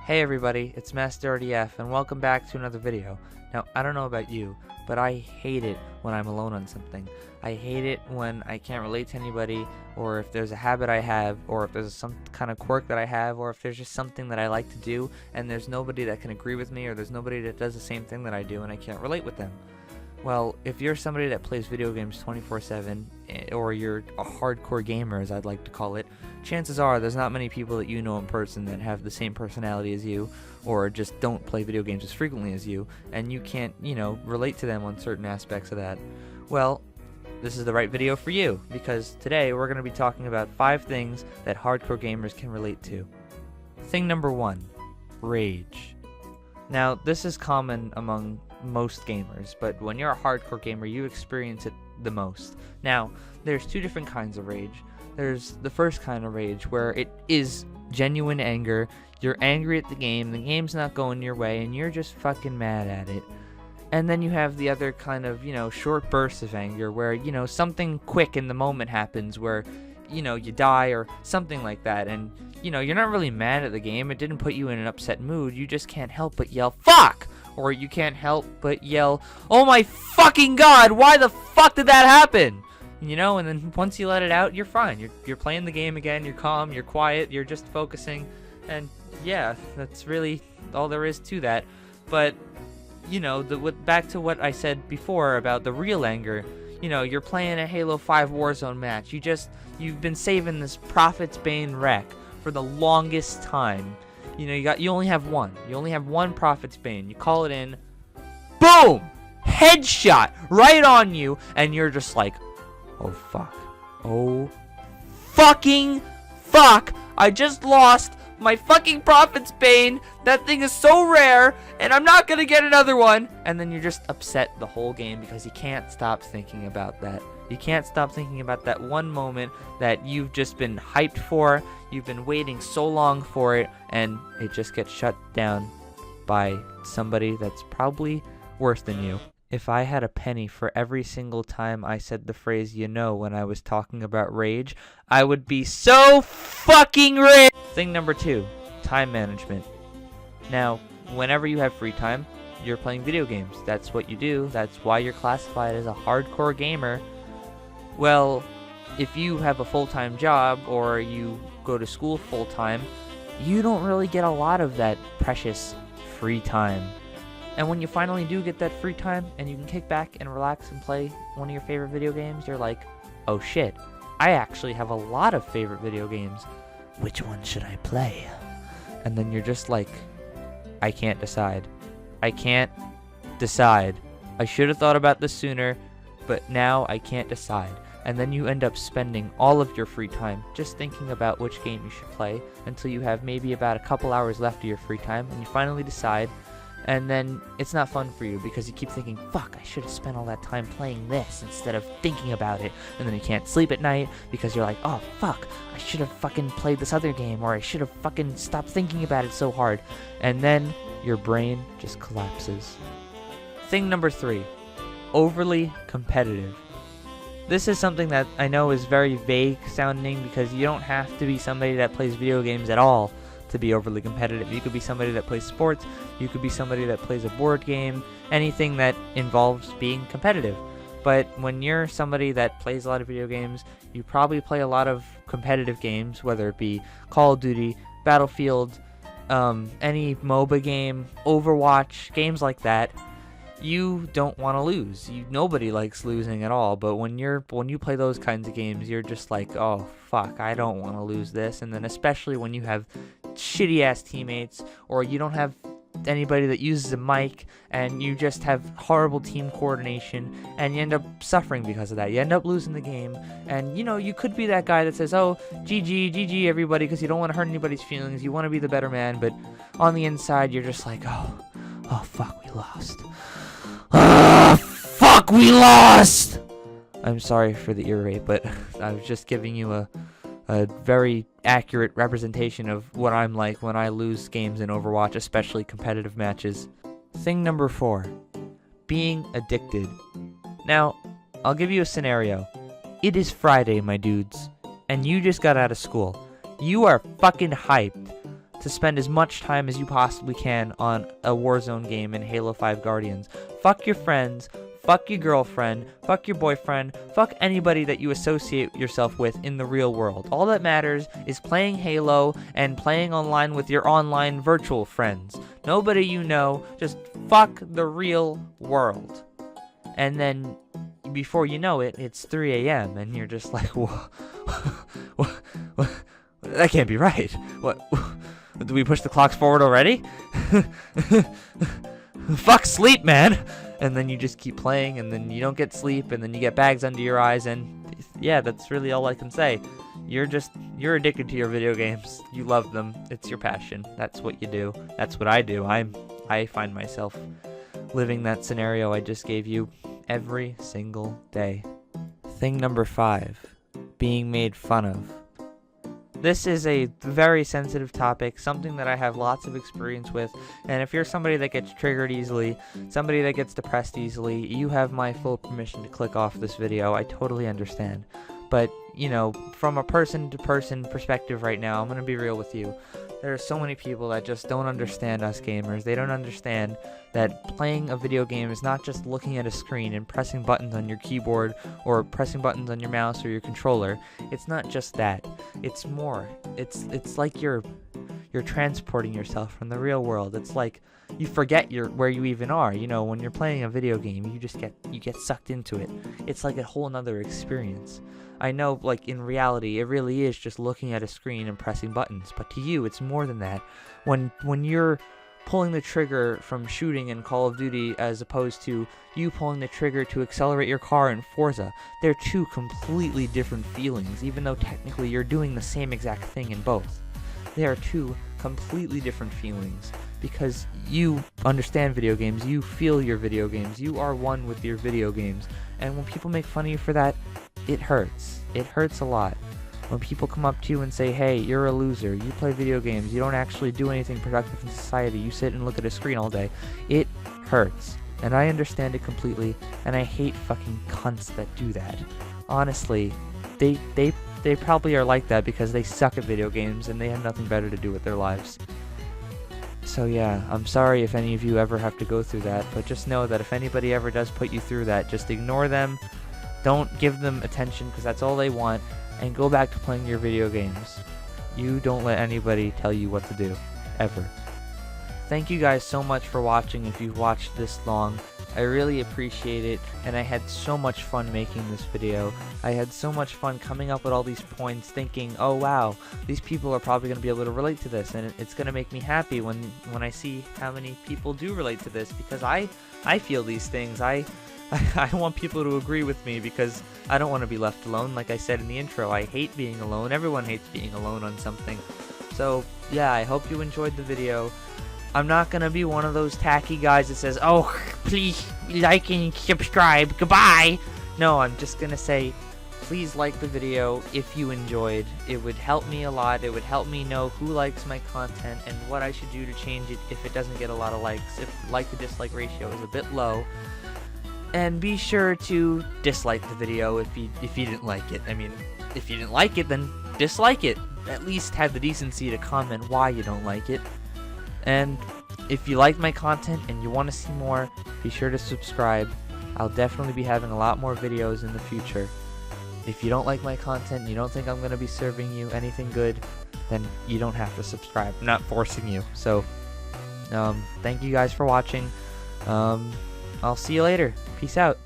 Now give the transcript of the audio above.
Hey everybody, it's Master RDF and welcome back to another video. Now, I don't know about you, but I hate it when I'm alone on something. I hate it when I can't relate to anybody, or if there's a habit I have, or if there's some kind of quirk that I have, or if there's just something that I like to do and there's nobody that can agree with me, or there's nobody that does the same thing that I do and I can't relate with them. Well, if you're somebody that plays video games 24/7, or you're a hardcore gamer as I'd like to call it, chances are there's not many people that you know in person that have the same personality as you, or just don't play video games as frequently as you, and you can't, relate to them on certain aspects of that. Well, this is the right video for you, because today we're going to be talking about 5 things that hardcore gamers can relate to. Thing number 1, rage. Now, this is common among most gamers, but when you're a hardcore gamer, you experience it the most. Now, there's 2 different kinds of rage. There's the first kind of rage where it is genuine anger. You're angry at the game's not going your way, and you're just fucking mad at it. And then you have the other kind of, short bursts of anger where, something quick in the moment happens where, you die or something like that, and, you're not really mad at the game. It didn't put you in an upset mood. You just can't help but yell, "Fuck!" Or you can't help but yell, "Oh my fucking god, why the fuck did that happen?" And then once you let it out, you're fine. You're playing the game again, you're calm, you're quiet, you're just focusing, and yeah, that's really all there is to that. But, back to what I said before about the real anger, you're playing a Halo 5 Warzone match, you've been saving this Prophet's Bane wreck for the longest time. You only have one Prophet's Bane. You call it in, boom! Headshot right on you, and you're just like, oh fuck. Oh fucking fuck! I just lost my fucking Prophet's Bane. That thing is so rare, and I'm not gonna get another one. And then you're just upset the whole game because you can't stop thinking about that. You can't stop thinking about that one moment that you've just been hyped for. You've been waiting so long for it, and it just gets shut down by somebody that's probably worse than you. If I had a penny for every single time I said the phrase when I was talking about rage, I would be so fucking rich! Thing number 2, time management. Now, whenever you have free time, you're playing video games. That's what you do. That's why you're classified as a hardcore gamer. Well, if you have a full-time job or you go to school full-time, you don't really get a lot of that precious free time. And when you finally do get that free time and you can kick back and relax and play one of your favorite video games, you're like, oh shit, I actually have a lot of favorite video games. Which one should I play? And then you're just like, I can't decide. I can't decide. I should have thought about this sooner, but now I can't decide. And then you end up spending all of your free time just thinking about which game you should play until you have maybe about a couple hours left of your free time, and you finally decide. And then it's not fun for you because you keep thinking, fuck, I should have spent all that time playing this instead of thinking about it. And then you can't sleep at night because you're like, oh fuck, I should have fucking played this other game, or I should have fucking stopped thinking about it so hard. And then your brain just collapses. Thing number 3, overly competitive. This is something that I know is very vague sounding because you don't have to be somebody that plays video games at all to be overly competitive. You could be somebody that plays sports, you could be somebody that plays a board game, anything that involves being competitive. But when you're somebody that plays a lot of video games, you probably play a lot of competitive games, whether it be Call of Duty, Battlefield, any MOBA game, Overwatch, games like that. You don't want to lose. Nobody likes losing at all, but when you play those kinds of games, you're just like, oh fuck, I don't want to lose this. And then especially when you have shitty ass teammates, or you don't have anybody that uses a mic, and you just have horrible team coordination, and you end up suffering because of that. You end up losing the game, and you could be that guy that says, oh, GG everybody, because you don't want to hurt anybody's feelings, you want to be the better man, but on the inside you're just like, oh fuck, we lost. Fuck, we lost! I'm sorry for the ear rape, but I was just giving you a very accurate representation of what I'm like when I lose games in Overwatch, especially competitive matches. Thing number 4, being addicted. Now, I'll give you a scenario. It is Friday, my dudes, and you just got out of school. You are fucking hyped. to spend as much time as you possibly can on a Warzone game in Halo 5 Guardians. Fuck your friends, fuck your girlfriend, fuck your boyfriend, fuck anybody that you associate yourself with in the real world. All that matters is playing Halo and playing online with your online virtual friends. Nobody you know, just fuck the real world. And then, before you know it, it's 3 a.m. and you're just like, whoa, that can't be right. What? Do we push the clocks forward already? Fuck sleep, man! And then you just keep playing, and then you don't get sleep, and then you get bags under your eyes, and yeah, that's really all I can say. You're addicted to your video games. You love them. It's your passion. That's what you do. That's what I do. I find myself living that scenario I just gave you every single day. Thing number 5, being made fun of. This is a very sensitive topic, something that I have lots of experience with, and if you're somebody that gets triggered easily, somebody that gets depressed easily, you have my full permission to click off this video. I totally understand. But, you know, from a person-to-person perspective right now, I'm going to be real with you. There are so many people that just don't understand us gamers. They don't understand that playing a video game is not just looking at a screen and pressing buttons on your keyboard or pressing buttons on your mouse or your controller. It's not just that. It's more. It's like you're transporting yourself from the real world. It's like you forget where you even are. You know, when you're playing a video game, you get sucked into it. It's like a whole nother experience. I know, like, in reality, it really is just looking at a screen and pressing buttons, but to you, it's more than that. When you're pulling the trigger from shooting in Call of Duty as opposed to you pulling the trigger to accelerate your car in Forza, they're two completely different feelings, even though technically you're doing the same exact thing in both. They are two completely different feelings, because you understand video games, you feel your video games, you are one with your video games, and when people make fun of you for that, it hurts. It hurts a lot. When people come up to you and say, hey, you're a loser, you play video games, you don't actually do anything productive in society, you sit and look at a screen all day, it hurts. And I understand it completely, and I hate fucking cunts that do that. Honestly, they probably are like that because they suck at video games and they have nothing better to do with their lives. So yeah, I'm sorry if any of you ever have to go through that, but just know that if anybody ever does put you through that, just ignore them. Don't give them attention because that's all they want, and go back to playing your video games. You don't let anybody tell you what to do, ever. Thank you guys so much for watching if you've watched this long. I really appreciate it, and I had so much fun making this video. I had so much fun coming up with all these points, thinking, oh wow, these people are probably going to be able to relate to this, and it's going to make me happy when I see how many people do relate to this, because I feel these things. I want people to agree with me because I don't want to be left alone. Like I said in the intro, I hate being alone. Everyone hates being alone on something. So yeah, I hope you enjoyed the video. I'm not going to be one of those tacky guys that says, oh, please like and subscribe, goodbye. No, I'm just going to say, please like the video if you enjoyed. It would help me a lot. It would help me know who likes my content and what I should do to change it if it doesn't get a lot of likes, if like to dislike ratio is a bit low. And be sure to dislike the video if you didn't like it. I mean, if you didn't like it, then dislike it. At least have the decency to comment why you don't like it. And if you like my content and you want to see more, be sure to subscribe. I'll definitely be having a lot more videos in the future. If you don't like my content and you don't think I'm going to be serving you anything good, then you don't have to subscribe. I'm not forcing you. So, thank you guys for watching. I'll see you later. Peace out.